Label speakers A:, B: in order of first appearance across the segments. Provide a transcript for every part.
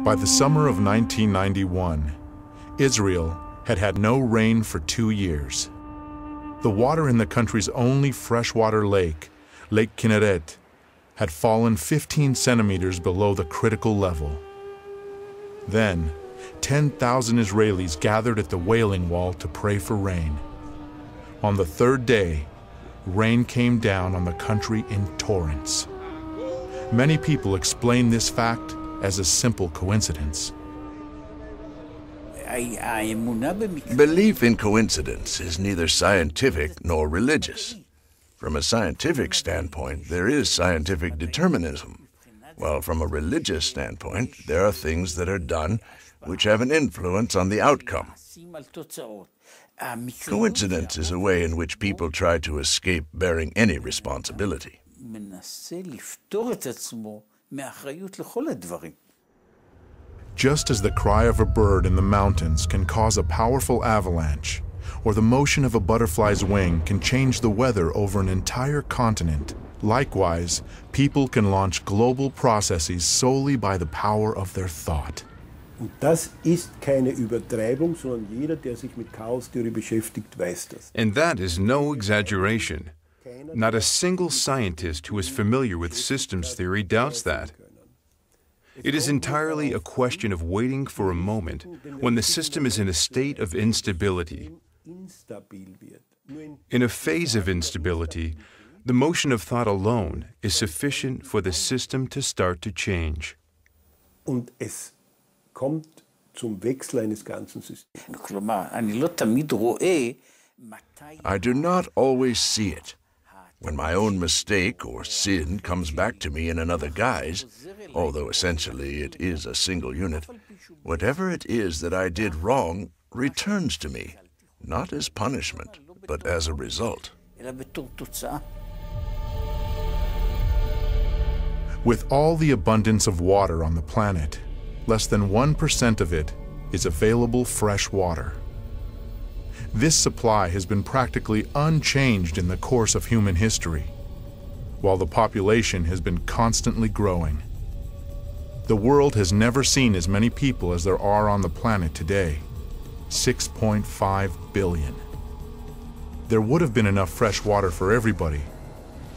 A: By the summer of 1991, Israel had had no rain for 2 years. The water in the country's only freshwater lake, Lake Kinneret, had fallen 15 centimeters below the critical level. Then, 10,000 Israelis gathered at the Wailing Wall to pray for rain. On the third day, rain came down on the country in torrents. Many people explain this fact as a simple coincidence.
B: Belief in coincidence is neither scientific nor religious. From a scientific standpoint, there is scientific determinism, while from a religious standpoint, there are things that are done which have an influence on the outcome. Coincidence is a way in which people try to escape bearing any responsibility.
A: Just as the cry of a bird in the mountains can cause a powerful avalanche, or the motion of a butterfly's wing can change the weather over an entire continent, likewise, people can launch global processes solely by the power of their thought.
C: Und das ist keine Übertreibung, sondern jeder, der sich mit Chaostheorie beschäftigt, weiß das.
D: And that is no exaggeration. Not a single scientist who is familiar with systems theory doubts that. It is entirely a question of waiting for a moment when the system is in a state of instability. In a phase of instability, the motion of thought alone is sufficient for the system to start to change.
C: Und es kommt zum Wechsel eines ganzen Systems.
B: I do not always see it. When my own mistake or sin comes back to me in another guise, although essentially it is a single unit, whatever it is that I did wrong returns to me, not as punishment, but as a result.
A: With all the abundance of water on the planet, less than 1% of it is available fresh water. This supply has been practically unchanged in the course of human history, while the population has been constantly growing. The world has never seen as many people as there are on the planet today, 6.5 billion. There would have been enough fresh water for everybody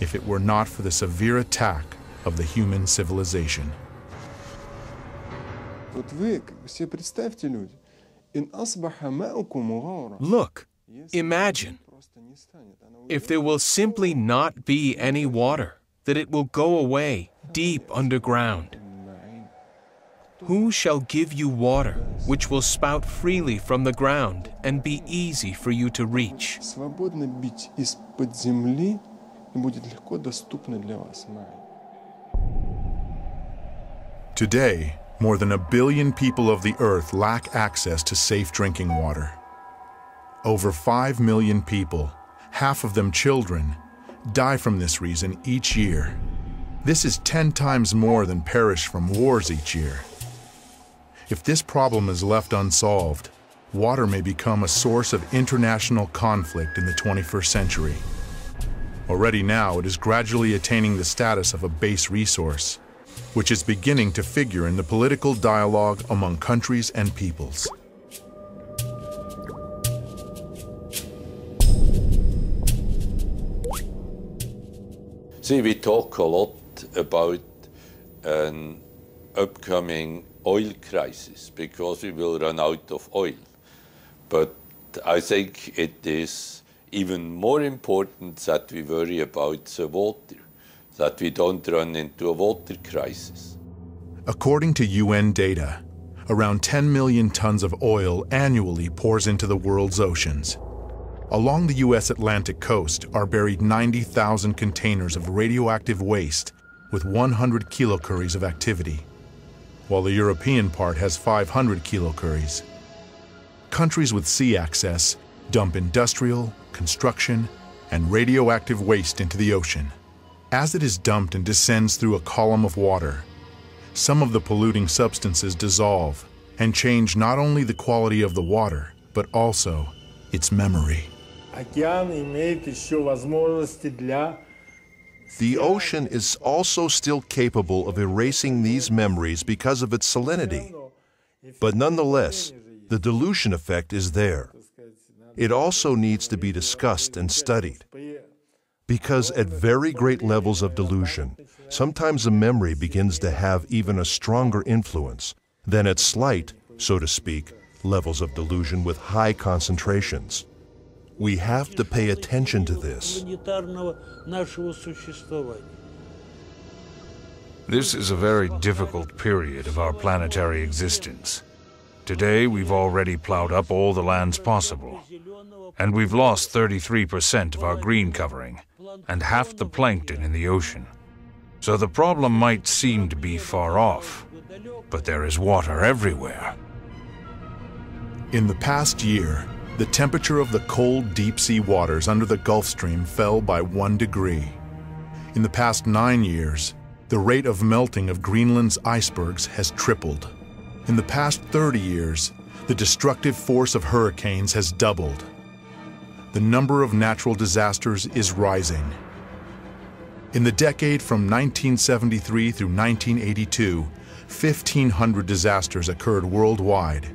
A: if it were not for the severe attack of the human civilization.
E: Look, imagine, if there will simply not be any water, that it will go away deep underground. Who shall give you water which will spout freely from the ground and be easy for you to reach?
A: Today, more than 1 billion people of the earth lack access to safe drinking water. Over 5 million people, half of them children, die from this reason each year. This is 10 times more than perish from wars each year. If this problem is left unsolved, water may become a source of international conflict in the 21st century. Already now, it is gradually attaining the status of a base resource, which is beginning to figure in the political dialogue among countries and peoples.
F: See, we talk a lot about an upcoming oil crisis because we will run out of oil. But I think it is even more important that we worry about the water, that we don't run into a water crisis.
A: According to UN data, around 10 million tons of oil annually pours into the world's oceans. Along the U.S. Atlantic coast are buried 90,000 containers of radioactive waste with 100 kilocuries of activity, while the European part has 500 kilocuries. Countries with sea access dump industrial, construction, and radioactive waste into the ocean. As it is dumped and descends through a column of water, some of the polluting substances dissolve and change not only the quality of the water, but also its memory.
C: Океан имеет еще возможности для
G: The ocean is also still capable of erasing these memories because of its salinity. But nonetheless, the dilution effect is there. It also needs to be discussed and studied. Because at very great levels of dilution, sometimes a memory begins to have even a stronger influence than at slight, so to speak, levels of dilution with high concentrations. We have to pay attention to this.
H: This is a very difficult period of our planetary existence. Today, we've already plowed up all the lands possible, and we've lost 33% of our green covering and half the plankton in the ocean. So the problem might seem to be far off, but there is water everywhere.
A: In the past year, the temperature of the cold deep-sea waters under the Gulf Stream fell by 1 degree. In the past 9 years, the rate of melting of Greenland's icebergs has tripled. In the past 30 years, the destructive force of hurricanes has doubled. The number of natural disasters is rising. In the decade from 1973 through 1982, 1,500 disasters occurred worldwide.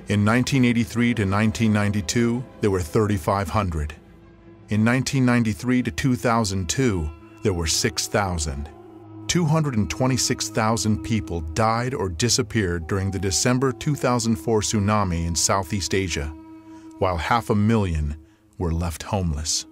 A: In 1983 to 1992, there were 3,500. In 1993 to 2002, there were 6,000. 226,000 people died or disappeared during the December 2004 tsunami in Southeast Asia, while 500,000 were left homeless.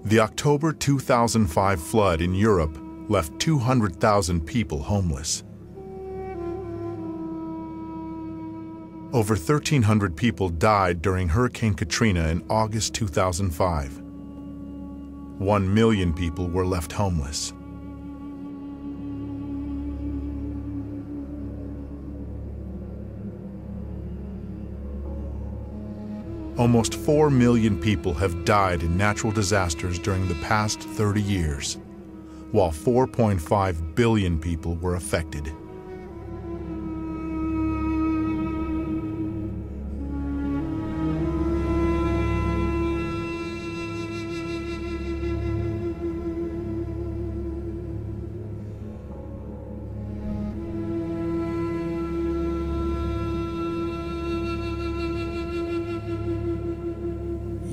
A: The October 2005 flood in Europe left 200,000 people homeless. Over 1,300 people died during Hurricane Katrina in August 2005. 1 million people were left homeless. Almost 4 million people have died in natural disasters during the past 30 years, while 4.5 billion people were affected.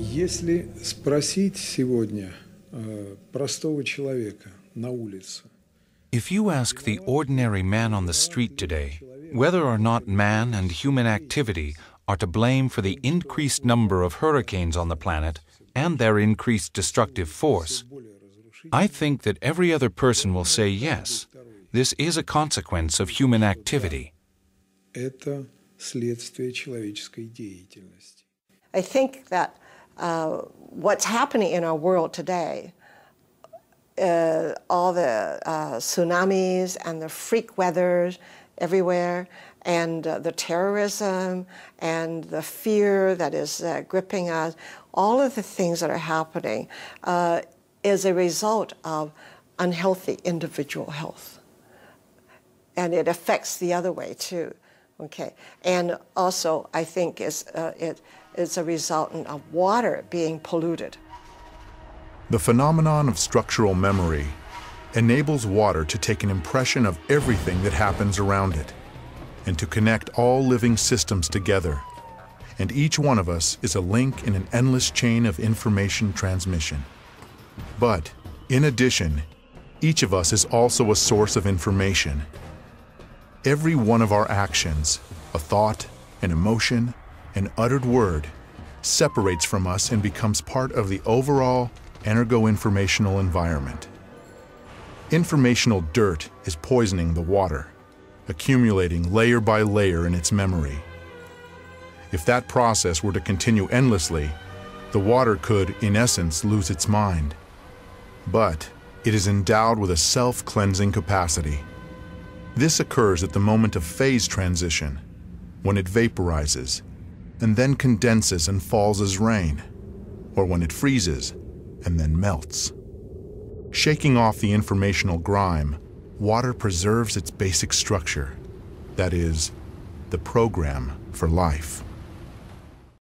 I: Если спросить сегодня простого человека на улице,
H: If you ask the ordinary man on the street today whether or not man and human activity are to blame for the increased number of hurricanes on the planet and their increased destructive force, I think that every other person will say yes, this is a consequence of human activity.
I: это следствие человеческой деятельности.
J: I think that what's happening in our world today, all the tsunamis and the freak weather everywhere, and the terrorism and the fear that is gripping us, all of the things that are happening is a result of unhealthy individual health. And it affects the other way too. Okay, and also I think it's a resultant of water being polluted.
A: The phenomenon of structural memory enables water to take an impression of everything that happens around it and to connect all living systems together. And each one of us is a link in an endless chain of information transmission. But, in addition, each of us is also a source of information. Every one of our actions, a thought, an emotion, an uttered word, separates from us and becomes part of the overall energo-informational environment. Informational dirt is poisoning the water, accumulating layer by layer in its memory. If that process were to continue endlessly, the water could, in essence, lose its mind. But it is endowed with a self-cleansing capacity. This occurs at the moment of phase transition, when it vaporizes, and then condenses and falls as rain, or when it freezes and then melts. Shaking off the informational grime, water preserves its basic structure, that is, the program for life.